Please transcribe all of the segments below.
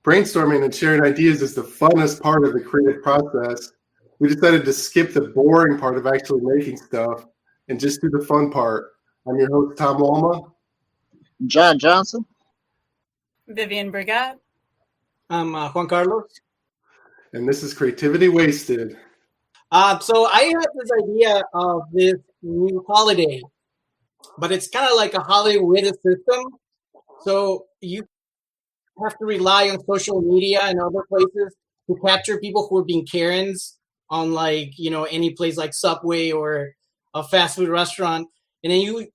brainstorming and sharing ideas is the funnest part of the creative process, we decided to skip the boring part of actually making stuff and just do the fun part. I'm your host, Tom Walma. John Johnson. Vivian Brigette. I'm Juan Carlos. And this is Creativity Wasted. So I have this idea of this new holiday, but it's kind of like a holiday with a system. So you have to rely on social media and other places to capture people who are being Karens on, like, any place like Subway or a fast food restaurant. And then you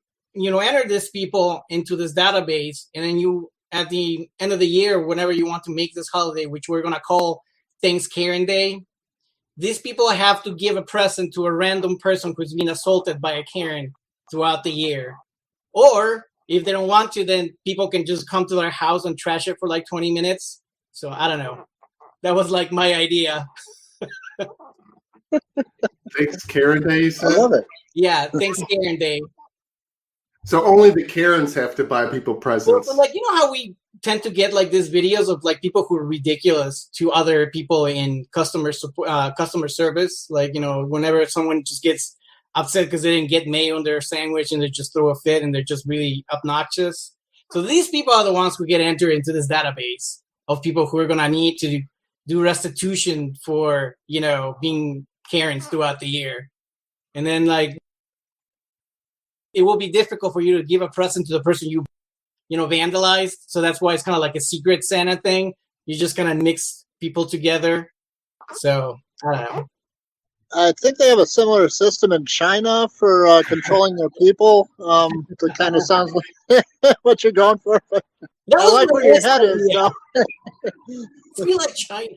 enter these people into this database, and then you, at the end of the year, whenever you want to make this holiday, which we're going to call ThanksKaren Day, these people have to give a present to a random person who's been assaulted by a Karen throughout the year. Or if they don't want to, then people can just come to their house and trash it for like 20 minutes. So I don't know. That was like my idea. ThanksKaren Day, you said? I love it. Yeah, ThanksKaren Day. So only the Karens have to buy people presents. Well, like, how we tend to get like these videos of like people who are ridiculous to other people in customer service. Like, whenever someone just gets upset because they didn't get mayo on their sandwich and they just throw a fit and they're just really obnoxious. So these people are the ones who get entered into this database of people who are going to need to do restitution for, being Karens throughout the year. And then, like, it will be difficult for you to give a present to the person you vandalized. So that's why it's kind of like a secret Santa thing. You just kind of mix people together. So, I don't know. I think they have a similar system in China for controlling their people. It kind of sounds like what you're going for. But I like where your head is, though. I feel like China.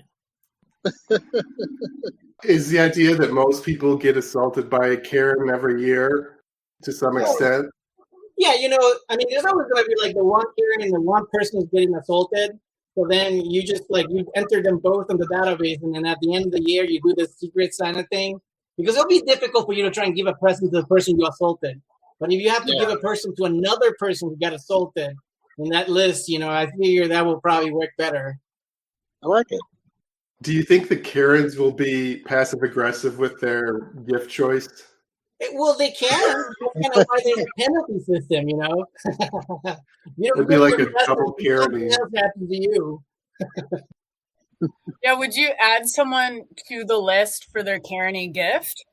Is the idea that most people get assaulted by a Karen every year to some extent? Yeah, there's always going to be like the one Karen and the one person who's getting assaulted. So then you just you enter them both in the database, and then at the end of the year, you do this secret Santa thing. Because it'll be difficult for you to try and give a present to the person you assaulted. But if you have to give a person to another person who got assaulted in that list, I figure that will probably work better. I like it. Do you think the Karens will be passive aggressive with their gift choice? Well, they can. That's kind of why there's a penalty system, It'd be like a double Karen. Something else happened to you. Yeah, would you add someone to the list for their Karen-y gift?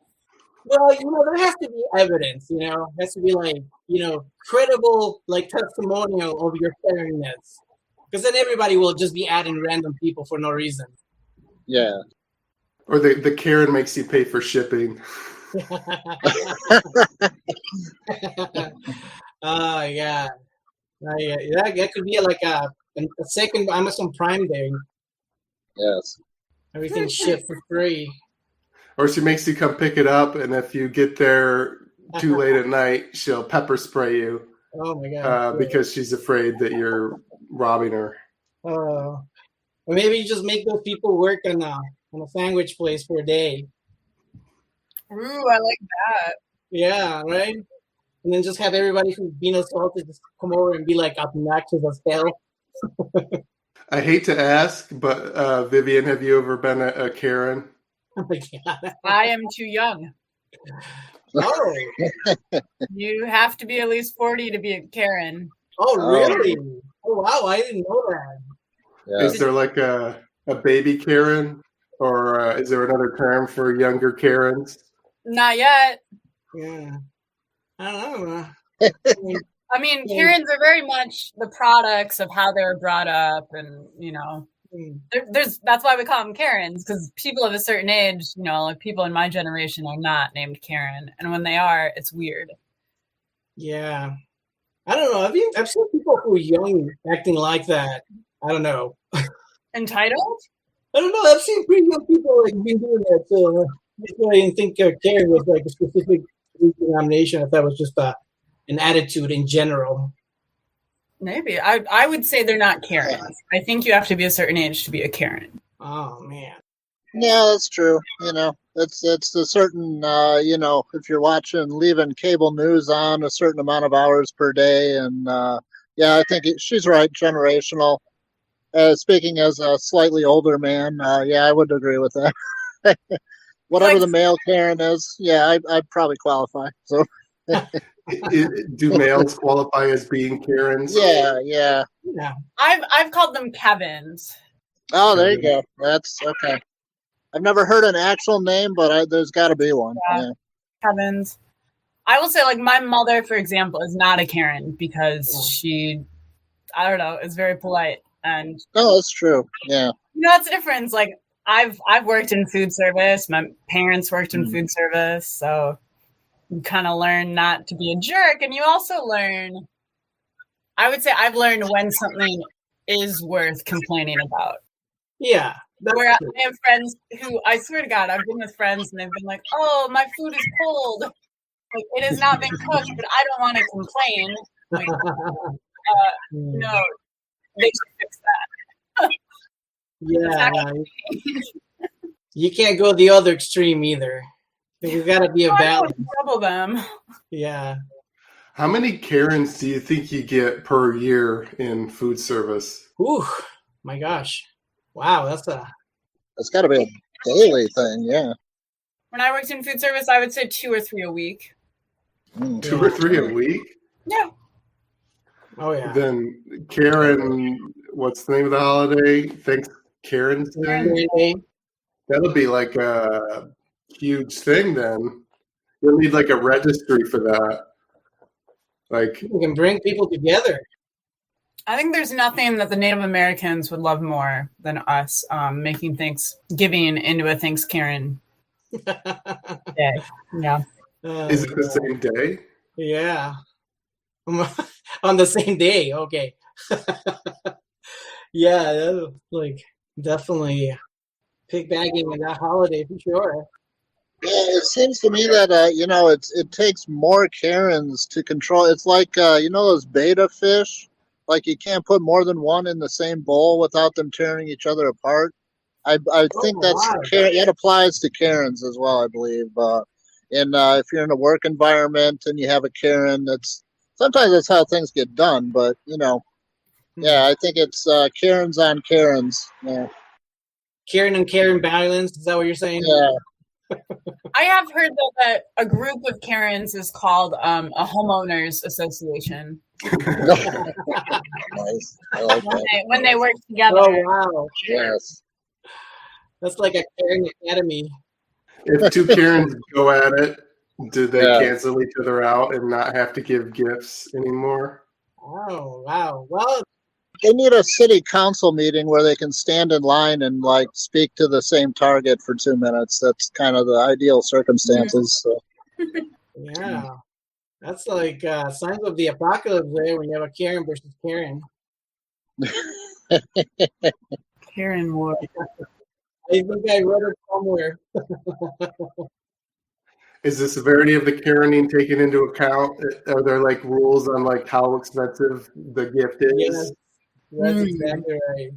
Well, there has to be evidence, It has to be like, credible, like, testimonial of your caringness. Because then everybody will just be adding random people for no reason. Yeah. Or the Karen makes you pay for shipping. Oh, yeah. That could be like a second Amazon Prime Day. Yes. Everything's shipped for free. Or she makes you come pick it up, and if you get there too late at night, she'll pepper spray you. Oh my God! Because she's afraid that you're robbing her. Oh, or maybe you just make those people work on a sandwich place for a day. Ooh, I like that. Yeah, right. And then just have everybody who's been assaulted just come over and be like obnoxious as hell. I hate to ask, but Vivian, have you ever been a Karen? Oh my God. I am too young. Oh. You have to be at least 40 to be a Karen. Oh, really? Oh, wow, I didn't know that. Yeah. Is there like a baby Karen? Or is there another term for younger Karens? Not yet. Yeah. I don't know. I mean, Karens are very much the products of how they were brought up, and that's why we call them Karens, because people of a certain age, like people in my generation are not named Karen, and when they are, it's weird. Yeah, I don't know. I've seen people who are young acting like that. I don't know. Entitled? I don't know. I've seen pretty young people like been doing that. So I didn't think Karen was like a specific denomination. I thought it was just an attitude in general. Maybe. I would say they're not Karens. I think you have to be a certain age to be a Karen. Oh, man. Yeah, that's true. It's a certain, if you're leaving cable news on a certain amount of hours per day. And, I think she's right, generational. Speaking as a slightly older man, yeah, I would agree with that. Whatever the male Karen is, yeah, I'd probably qualify. So, Do males qualify as being Karens? yeah. Yeah. I've called them Kevins. Oh, there you go. That's okay. I've never heard an actual name, but there's got to be one. Yeah. Kevins. I will say, like, my mother, for example, is not a Karen because she, I don't know, is very polite. And no, that's true. Yeah. It's a difference. Like, I've worked in food service. My parents worked in food service, so you kind of learn not to be a jerk, and you also learn. I would say I've learned when something is worth complaining about. Yeah. Where I have friends who, I swear to God, I've been with friends and they've been like, "Oh, my food is cold. Like, it has not been cooked, but I don't want to complain." Like, no, they should fix that. Yeah. You can't go the other extreme either. There's got to be a balance. Trouble them. Yeah. How many Karens do you think you get per year in food service? Ooh, my gosh. Wow, that's got to be a daily thing, yeah. When I worked in food service, I would say 2 or 3 a week. 2 or 3 a week? Yeah. Oh, yeah. Then Karen, what's the name of the holiday? ThanksKaren Day? That'll be like a huge thing then. You'll need like a registry for that. Like, you can bring people together. I think there's nothing that the Native Americans would love more than us making Thanksgiving into a ThanksKaren day. Yeah. Is it the same day? Yeah. On the same day. Okay. Yeah, like definitely pigbagging in that holiday for sure. Yeah, it seems to me that it takes more Karens to control. It's like those beta fish. Like, you can't put more than one in the same bowl without them tearing each other apart. I think that applies to Karens as well, I believe. And if you're in a work environment and you have a Karen, sometimes that's how things get done. But yeah, I think it's Karens on Karens. Yeah. Karen and Karen balance. Is that what you're saying? Yeah. I have heard that a group of Karens is called a homeowners association. Nice. I like that. When they work together. Oh, wow. Yes. That's like a Karen Academy. If 2 Karens go at it, do they cancel each other out and not have to give gifts anymore? Oh, wow. Well, they need a city council meeting where they can stand in line and like speak to the same target for 2 minutes. That's kind of the ideal circumstances. So. Yeah. That's like signs of the apocalypse there when you have a Karen versus Karen. Karen war. I think I read it somewhere. Is the severity of the Karening taken into account? Are there like rules on like how expensive the gift is? Yes, that's exactly right.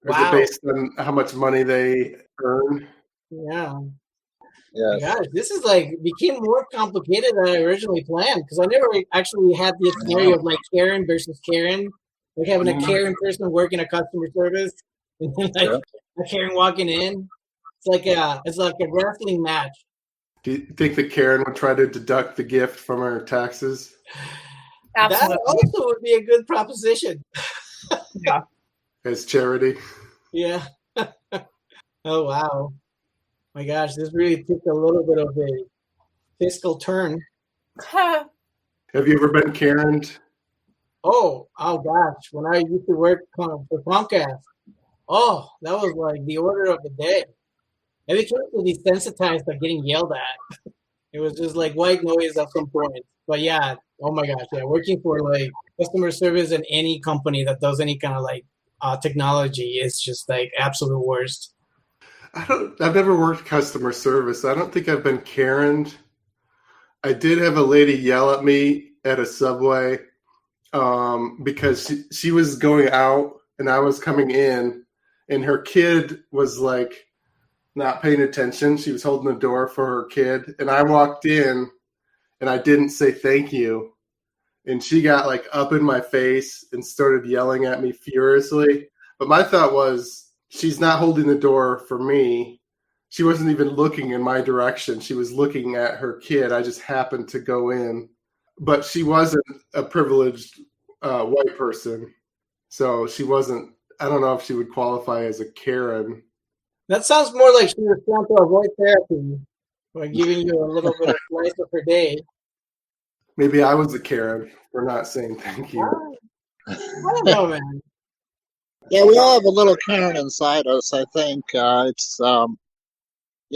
Or is it based on how much money they earn? Yeah. Yeah. Gosh, this is became more complicated than I originally planned because I never actually had the scenario of like Karen versus Karen, like having a Karen person working a customer service and then a Karen walking in. It's like a wrestling match. Do you think the Karen would try to deduct the gift from her taxes? Absolutely. That also would be a good proposition. Yeah. As charity? Yeah. Oh, wow. My gosh, this really took a little bit of a fiscal turn. Have you ever been Karened? Oh gosh. When I used to work for Comcast, that was like the order of the day. I became really desensitized by getting yelled at. It was just like white noise at some point. But yeah, oh my gosh, yeah, working for like customer service in any company that does any kind of technology is just like absolute worst. I've never worked customer service. I don't think I've been Karened. I did have a lady yell at me at a Subway because she was going out and I was coming in, and her kid was like not paying attention. She was holding the door for her kid, and I walked in and I didn't say thank you. And she got like up in my face and started yelling at me furiously. But my thought was, she's not holding the door for me. She wasn't even looking in my direction. She was looking at her kid. I just happened to go in. But she wasn't a privileged white person. So she wasn't, I don't know if she would qualify as a Karen. That sounds more like she was trying to avoid therapy by giving you a little bit of slice of her day. Maybe I was a Karen for not saying thank you. I don't know, man. Yeah, we all have a little Karen inside us, I think. It's we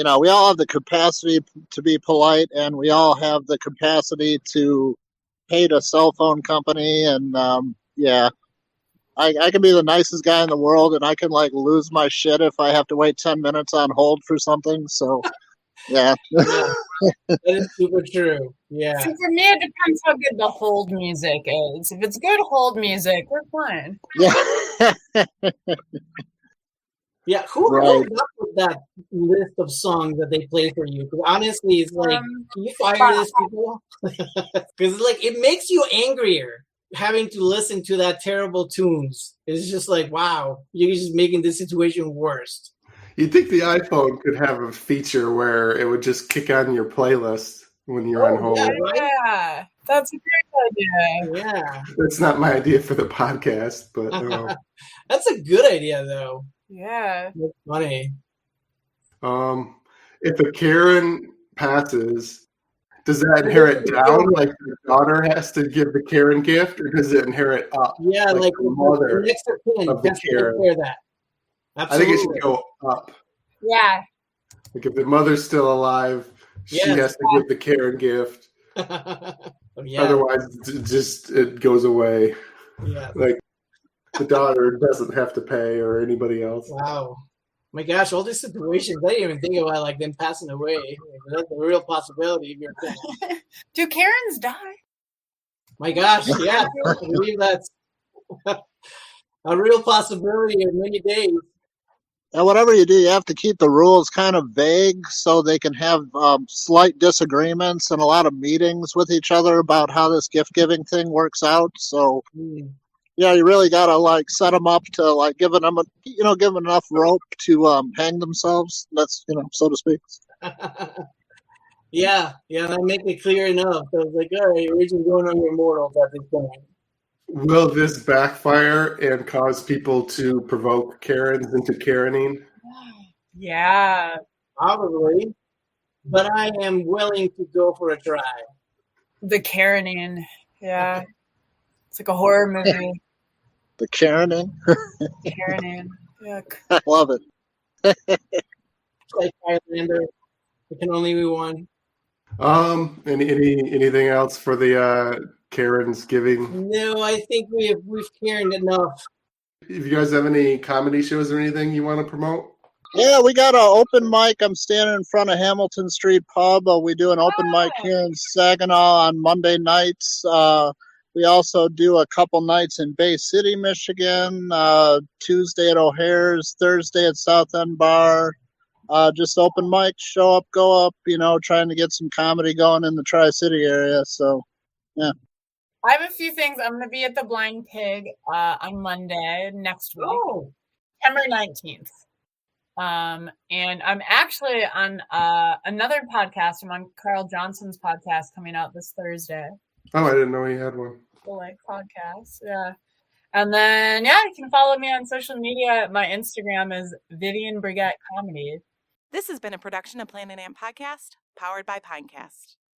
all have the capacity to be polite, and we all have the capacity to hate a cell phone company. And I can be the nicest guy in the world, and I can lose my shit if I have to wait 10 minutes on hold for something. So, yeah. Yeah, that is super true. Yeah. See, for me, it depends how good the hold music is. If it's good hold music, we're fine. Yeah. Yeah, who Right. comes up with that list of songs that they play for you? Because honestly, it's like, can you fire these people? Because it makes you angrier having to listen to that terrible tunes. It's just like, wow, you're just making this situation worse. You'd think the iPhone could have a feature where it would just kick on your playlist when you're on hold. Yeah, right? Yeah, that's a great idea. Yeah. That's not my idea for the podcast, but That's a good idea, though. Yeah. That's funny. if a Karen passes, does that inherit down? Like the daughter has to give the Karen gift, or does it inherit up? Yeah, like the mother next of kin of the has to Karen. take care of that. Absolutely. I think it should go up. Yeah. Like if the mother's still alive, she has to give the Karen gift. Yeah. Otherwise, it goes away. Yeah. Like the daughter doesn't have to pay, or anybody else. Wow. My gosh, all these situations, I didn't even think about them passing away. That's a real possibility if you're a fan. Do Karens die? My gosh, yeah. I believe that's a real possibility in many days. And whatever you do, you have to keep the rules kind of vague so they can have slight disagreements and a lot of meetings with each other about how this gift-giving thing works out. So, yeah, you really got to set them up to give them enough rope to hang themselves. That's so to speak. Yeah, that make it clear enough. So it's like, all right, you're just going on your mortals at this point. Will this backfire and cause people to provoke Karens into Karening? Yeah. Probably. But I am willing to go for a try. The Karening. Yeah. It's like a horror movie. The Karening. Karening. Yuck. I love it. Like Highlander. There can only be one. Anything else for the Karen's giving? No, I think we've Karen enough. If you guys have any comedy shows or anything you want to promote? Yeah, we got an open mic. I'm standing in front of Hamilton Street Pub. We do an open mic here in Saginaw on Monday nights. We also do a couple nights in Bay City, Michigan, Tuesday at O'Hare's, Thursday at South End Bar. Just open mic, show up, go up, trying to get some comedy going in the Tri-City area. So, yeah. I have a few things. I'm going to be at the Blind Pig on Monday next week, September 19th. And I'm actually on another podcast. I'm on Carl Johnson's podcast coming out this Thursday. Oh, I didn't know he had one. The podcast, yeah. And then, you can follow me on social media. My Instagram is Vivian Brigette Comedy. This has been a production of Planet Amp Podcast, powered by Pinecast.